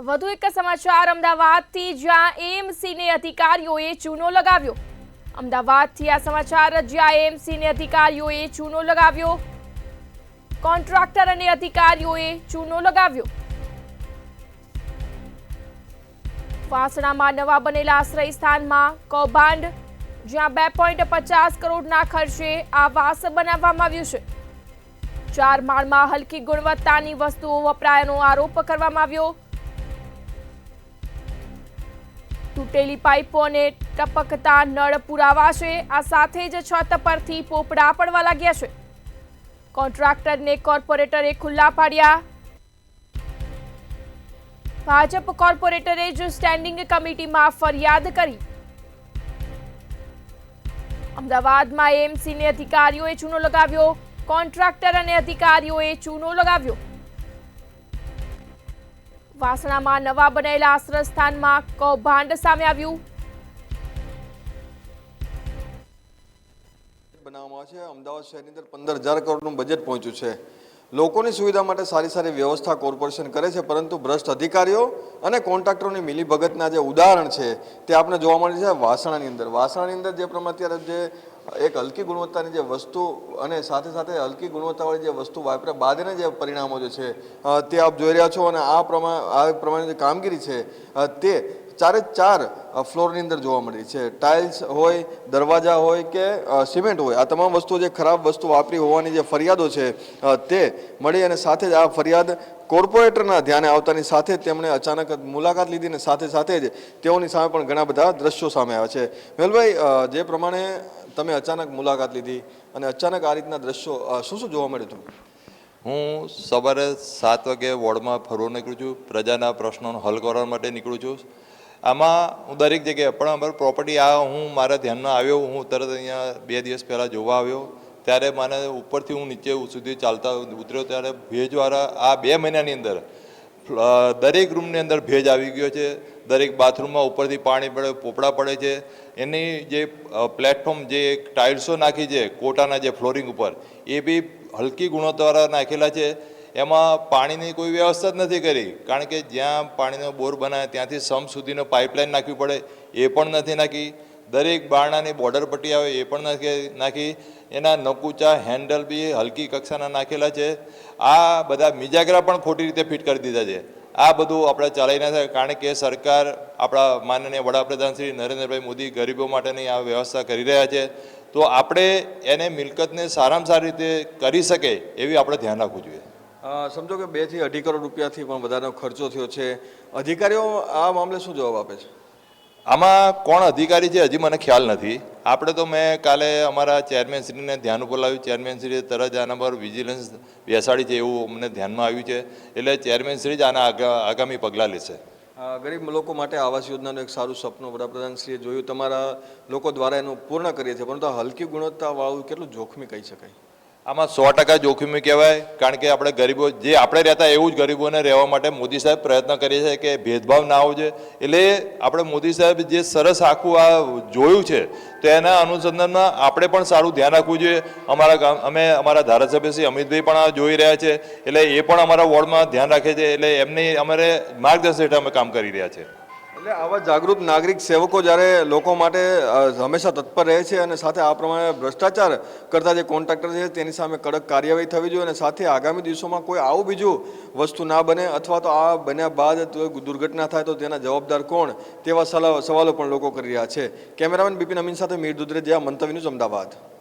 વધુ એક સમાચાર અમદાવાદથી, જ્યાં એએમસીને અધિકારીઓએ ચૂનો લગાવ્યો। અમદાવાદથી આ સમાચાર, જ્યાં એએમસીને અધિકારીઓએ ચૂનો લગાવ્યો। કોન્ટ્રાક્ટર અને અધિકારીઓએ ચૂનો લગાવ્યો। વાસણામાં નવા બનેલા આશ્રય સ્થાનમાં કૌભાંડ, જ્યાં 2.50 કરોડના ખર્ચે આવાસ બનાવવામાં આવ્યું છે। 4 માળમાં હલકી ગુણવત્તાની વસ્તુઓ વપરાયાનો આરોપ કરવામાં આવ્યો। તૂટેલી પાઇપો અને ટપકતા નળ પુરાવા છે। આ સાથે જ છત પરથી પોપડા પડવા લાગ્યા છે। કોન્ટ્રાક્ટરને કોર્પોરેટરે ખુલ્લા પાડ્યા। ભાજપ કોર્પોરેટરે જ સ્ટેન્ડિંગ કમિટીમાં ફરિયાદ કરી। અમદાવાદમાં એએમસીને અધિકારીઓએ ચૂનો લગાવ્યો। કોન્ટ્રાક્ટર અને અધિકારીઓએ ચૂનો લગાવ્યો। વાસણામાં નવા બનેલા આશ્રય સ્થાનમાં કૌભાંડ સામે આવ્યું। બનાવવામાં છે। અમદાવાદ શહેરની અંદર 15,000 કરોડનું બજેટ પહોંચ્યું છે। લોકોની સુવિધા માટે સારી વ્યવસ્થા કોર્પોરેશન કરે છે, પરંતુ ભ્રષ્ટ અધિકારીઓ અને કોન્ટ્રાક્ટરોની મિલીભગતના જે ઉદાહરણ છે તે આપણે જોવા મળે છે વાસણાની અંદર। વાસણાની અંદર જે પ્રમાણે અત્યારે જે એક હલકી ગુણવત્તાની જે વસ્તુ અને સાથે હલકી ગુણવત્તાવાળી જે વસ્તુ વાપર્યા બાદના જે પરિણામો જે છે તે આપ જોઈ રહ્યા છો। અને આ પ્રમાણે જે કામગીરી છે તે 4 ફ્લોરની અંદર જોવા મળી છે। ટાઇલ્સ હોય, દરવાજા હોય કે સિમેન્ટ હોય, આ તમામ વસ્તુઓ જે ખરાબ વસ્તુ વાપરી હોવાની જે ફરિયાદો છે તે મળી, અને સાથે જ આ ફરિયાદ કોર્પોરેટરના ધ્યાને આવતાની સાથે તેમણે અચાનક મુલાકાત લીધી અને સાથે જ તેઓની સામે પણ ઘણા બધા દ્રશ્યો સામે આવ્યા છે। મેહુલભાઈ, જે પ્રમાણે તમે અચાનક મુલાકાત લીધી અને અચાનક આ રીતના દ્રશ્યો શું જોવા મળ્યું હતું? હું સવારે 7 વાગે વોર્ડમાં ફરવા નીકળું છું, પ્રજાના પ્રશ્નોનો હલ કરવા માટે નીકળું છું। આમાં હું દરેક જગ્યાએ પણ અમારી પ્રોપર્ટી હું મારા ધ્યાનમાં આવ્યો, હું તરત અહીંયા 2 દિવસ પહેલાં જોવા આવ્યો, ત્યારે મને ઉપરથી હું નીચે સુધી ચાલતા ઉતર્યો ત્યારે ભેજવાળા આ 2 મહિનાની અંદર દરેક રૂમની અંદર ભેજ આવી ગયો છે। દરેક બાથરૂમમાં ઉપરથી પાણી પડે, પોપડા પડે છે। એની જે પ્લેટફોર્મ જે ટાઇલ્સો નાખી છે કોટાના જે ફ્લોરિંગ ઉપર, એ બી હલકી ગુણવત્તાવાળા નાખેલા છે। એમાં પાણીની કોઈ વ્યવસ્થા જ નથી કરી, કારણ કે જ્યાં પાણીનો બોર બનાવે ત્યાંથી સમ સુધીનો પાઇપલાઇન નાખવી પડે, એ પણ નથી નાખી। દરેક બારણાની બોર્ડર પટ્ટી આવે એ પણ નાખી। એના નકુચા હેન્ડલ બી હલકી કક્ષાના નાખેલા છે। આ બધા મિજાગરા પણ ખોટી રીતે ફિટ કરી દીધા છે। આ બધું આપણે ચલાવી ના થાય, કારણ કે સરકાર, આપણા માનનીય વડાપ્રધાન શ્રી નરેન્દ્રભાઈ મોદી ગરીબો માટેની આ વ્યવસ્થા કરી રહ્યા છે। તો આપણે એને મિલકતને સારામાં સારી રીતે કરી શકે એવી આપણે ધ્યાન રાખવું જોઈએ। સમજો કે 2 થી 2.5 કરોડ રૂપિયાથી પણ વધારેનો ખર્ચો થયો છે। અધિકારીઓ આ મામલે શું જવાબ આપે છે? આમાં કોણ અધિકારી છે હજી મને ખ્યાલ નથી। આપણે તો મેં કાલે અમારા ચેરમેનશ્રીને ધ્યાન ઉપર લાવ્યું, ચેરમેનશ્રીએ તરત આના પર વિજિલન્સ બેસાડી છે એવું અમને ધ્યાનમાં આવ્યું છે, એટલે ચેરમેનશ્રી જ આના આગામી પગલાં લેશે। ગરીબ લોકો માટે આવાસ યોજનાનું એક સારું સપનું વડાપ્રધાનશ્રીએ જોયું, તમારા લોકો દ્વારા એનું પૂર્ણ કરીએ છીએ, પરંતુ હલકી ગુણવત્તાવાળું કેટલું જોખમી કહી શકાય? આમાં 100% જોખમી કહેવાય, કારણ કે આપણે ગરીબો જે આપણે રહેતા એવું જ ગરીબોને રહેવા માટે મોદી સાહેબ પ્રયત્ન કરીએ છીએ કે ભેદભાવ ના આવવો જોઈએ। એટલે આપણે મોદી સાહેબ જે સરસ આખું આ જોયું છે, તો એના અનુસંધાનમાં આપણે પણ સારું ધ્યાન રાખવું જોઈએ। અમારા ધારાસભ્ય શ્રી અમિતભાઈ પણ આ જોઈ રહ્યા છે, એટલે એ પણ અમારા વોર્ડમાં ધ્યાન રાખે છે, એટલે એમની અમારે માર્ગદર્શન હેઠળ અમે કામ કરી રહ્યા છીએ। એટલે આવા જાગૃત નાગરિક સેવકો જ્યારે લોકો માટે હંમેશા તત્પર રહે છે, અને સાથે આ પ્રમાણે ભ્રષ્ટાચાર કરતા જે કોન્ટ્રાક્ટર છે તેની સામે કડક કાર્યવાહી થવી જોઈએ, અને સાથે આગામી દિવસોમાં કોઈ આવું બીજું વસ્તુ ના બને, અથવા તો આ બન્યા બાદ દુર્ઘટના થાય તો તેના જવાબદાર કોણ, તેવા સવાલો પણ લોકો કરી રહ્યા છે। કેમેરામેન બિપિન અમીન સાથે મીર દુધરેજિયા, મંતવ્ય ન્યૂઝ, અમદાવાદ।